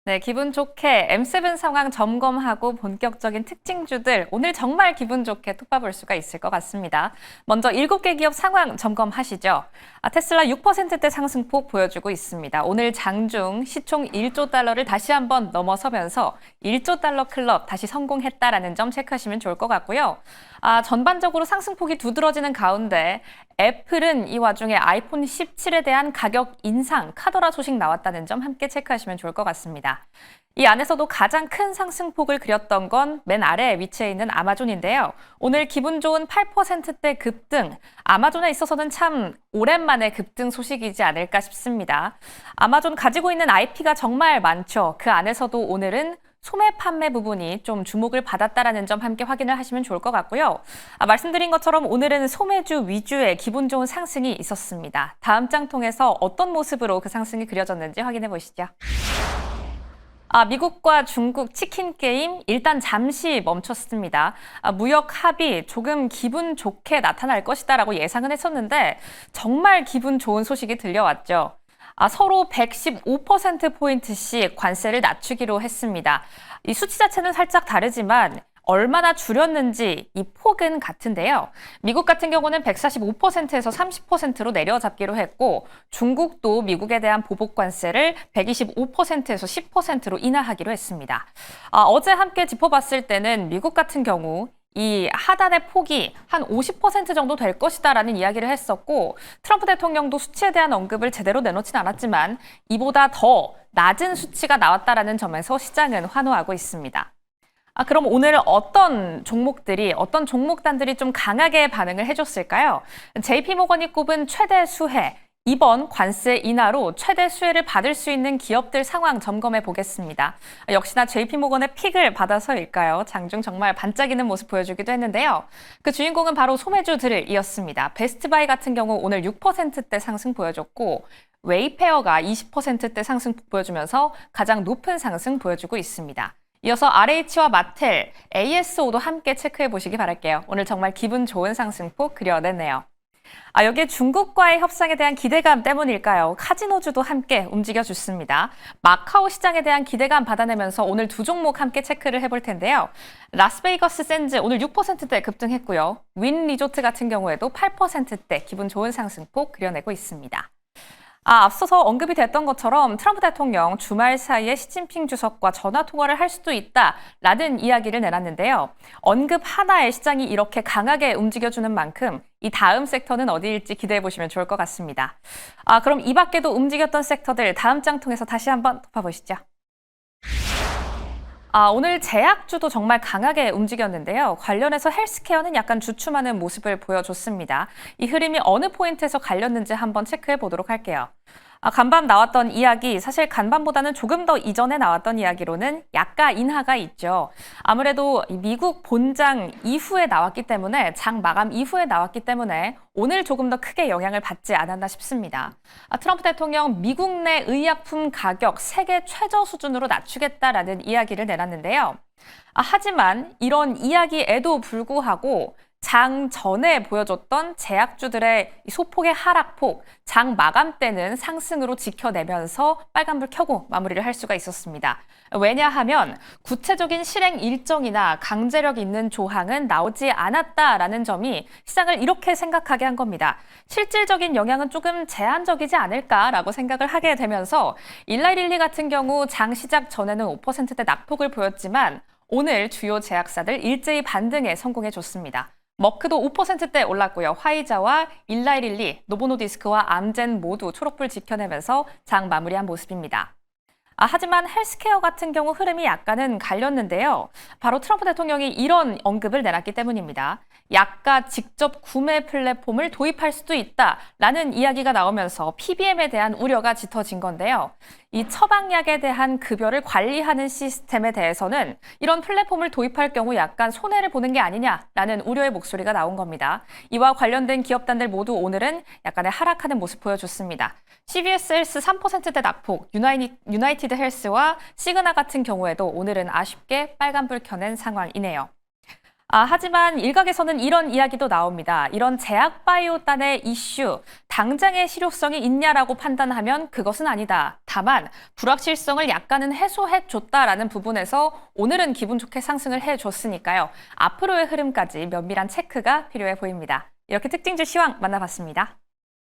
네, 기분 좋게 M7 상황 점검하고 본격적인 특징주들 오늘 정말 기분 좋게 톱밥을 수가 있을 것 같습니다. 먼저 7개 기업 상황 점검하시죠. 테슬라 6%대 상승폭 보여주고 있습니다. 오늘 장중 시총 1조 달러를 다시 한번 넘어서면서 1조 달러 클럽 다시 성공했다라는 점 체크하시면 좋을 것 같고요. 전반적으로 상승폭이 두드러지는 가운데 애플은 이 와중에 아이폰 17에 대한 가격 인상, 카더라 소식 나왔다는 점 함께 체크하시면 좋을 것 같습니다. 이 안에서도 가장 큰 상승폭을 그렸던 건 맨 아래에 위치해 있는 아마존인데요. 오늘 기분 좋은 8%대 급등, 아마존에 있어서는 참 오랜만에 급등 소식이지 않을까 싶습니다. 아마존 가지고 있는 IP가 정말 많죠. 그 안에서도 오늘은 소매 판매 부분이 좀 주목을 받았다라는 점 함께 확인을 하시면 좋을 것 같고요. 말씀드린 것처럼 오늘은 소매주 위주의 기분 좋은 상승이 있었습니다. 다음 장 통해서 어떤 모습으로 그 상승이 그려졌는지 확인해 보시죠. 미국과 중국 치킨 게임 일단 잠시 멈췄습니다. 무역 합의 조금 기분 좋게 나타날 것이다라고 예상은 했었는데 정말 기분 좋은 소식이 들려왔죠. 서로 115%포인트씩 관세를 낮추기로 했습니다. 이 수치 자체는 살짝 다르지만 얼마나 줄였는지 이 폭은 같은데요. 미국 같은 경우는 145%에서 30%로 내려잡기로 했고 중국도 미국에 대한 보복 관세를 125%에서 10%로 인하하기로 했습니다. 어제 함께 짚어봤을 때는 미국 같은 경우 이 하단의 폭이 한 50% 정도 될 것이다라는 이야기를 했었고 트럼프 대통령도 수치에 대한 언급을 제대로 내놓진 않았지만 이보다 더 낮은 수치가 나왔다라는 점에서 시장은 환호하고 있습니다. 그럼 오늘 어떤 종목단들이 좀 강하게 반응을 해줬을까요? JP모건이 꼽은 최대 수혜, 이번 관세 인하로 최대 수혜를 받을 수 있는 기업들 상황 점검해 보겠습니다. 역시나 JP모건의 픽을 받아서일까요? 장중 정말 반짝이는 모습 보여주기도 했는데요. 그 주인공은 바로 소매주들을 이었습니다. 베스트바이 같은 경우 오늘 6%대 상승 보여줬고 웨이페어가 20%대 상승 보여주면서 가장 높은 상승 보여주고 있습니다. 이어서 RH와 마텔, ASO도 함께 체크해 보시기 바랄게요. 오늘 정말 기분 좋은 상승폭 그려냈네요. 여기에 중국과의 협상에 대한 기대감 때문일까요? 카지노주도 함께 움직여줬습니다. 마카오 시장에 대한 기대감 받아내면서 오늘 두 종목 함께 체크를 해볼 텐데요. 라스베이거스 샌즈 오늘 6%대 급등했고요. 윈 리조트 같은 경우에도 8%대 기분 좋은 상승폭 그려내고 있습니다. 앞서서 언급이 됐던 것처럼 트럼프 대통령 주말 사이에 시진핑 주석과 전화 통화를 할 수도 있다라는 이야기를 내놨는데요. 언급 하나에 시장이 이렇게 강하게 움직여주는 만큼 이 다음 섹터는 어디일지 기대해 보시면 좋을 것 같습니다. 그럼 이 밖에도 움직였던 섹터들 다음 장 통해서 다시 한번 짚어보시죠. 오늘 제약주도 정말 강하게 움직였는데요. 관련해서 헬스케어는 약간 주춤하는 모습을 보여줬습니다. 이 흐름이 어느 포인트에서 갈렸는지 한번 체크해 보도록 할게요. 간밤 나왔던 이야기, 사실 간밤보다는 조금 더 이전에 나왔던 이야기로는 약가 인하가 있죠. 아무래도 미국 본장 이후에 나왔기 때문에, 장 마감 이후에 나왔기 때문에 오늘 조금 더 크게 영향을 받지 않았나 싶습니다. 트럼프 대통령 미국 내 의약품 가격 세계 최저 수준으로 낮추겠다라는 이야기를 내놨는데요. 하지만 이런 이야기에도 불구하고 장 전에 보여줬던 제약주들의 소폭의 하락폭, 장 마감 때는 상승으로 지켜내면서 빨간불 켜고 마무리를 할 수가 있었습니다. 왜냐하면 구체적인 실행 일정이나 강제력 있는 조항은 나오지 않았다라는 점이 시장을 이렇게 생각하게 한 겁니다. 실질적인 영향은 조금 제한적이지 않을까라고 생각을 하게 되면서 일라이릴리 같은 경우 장 시작 전에는 5%대 낙폭을 보였지만 오늘 주요 제약사들 일제히 반등에 성공해줬습니다. 머크도 5%대 올랐고요. 화이자와 일라이릴리, 노보노디스크와 암젠 모두 초록불 지켜내면서 장 마무리한 모습입니다. 하지만 헬스케어 같은 경우 흐름이 약간은 갈렸는데요. 바로 트럼프 대통령이 이런 언급을 내놨기 때문입니다. 약가 직접 구매 플랫폼을 도입할 수도 있다라는 이야기가 나오면서 PBM에 대한 우려가 짙어진 건데요. 이 처방약에 대한 급여를 관리하는 시스템에 대해서는 이런 플랫폼을 도입할 경우 약간 손해를 보는 게 아니냐라는 우려의 목소리가 나온 겁니다. 이와 관련된 기업단들 모두 오늘은 약간의 하락하는 모습 보여줬습니다. CVS 헬스 3%대 낙폭, 유나이티드 헬스와 시그나 같은 경우에도 오늘은 아쉽게 빨간불 켜낸 상황이네요. 하지만 일각에서는 이런 이야기도 나옵니다. 이런 제약바이오단의 이슈, 당장의 실효성이 있냐라고 판단하면 그것은 아니다. 다만 불확실성을 약간은 해소해줬다라는 부분에서 오늘은 기분 좋게 상승을 해줬으니까요. 앞으로의 흐름까지 면밀한 체크가 필요해 보입니다. 이렇게 특징주 시황 만나봤습니다.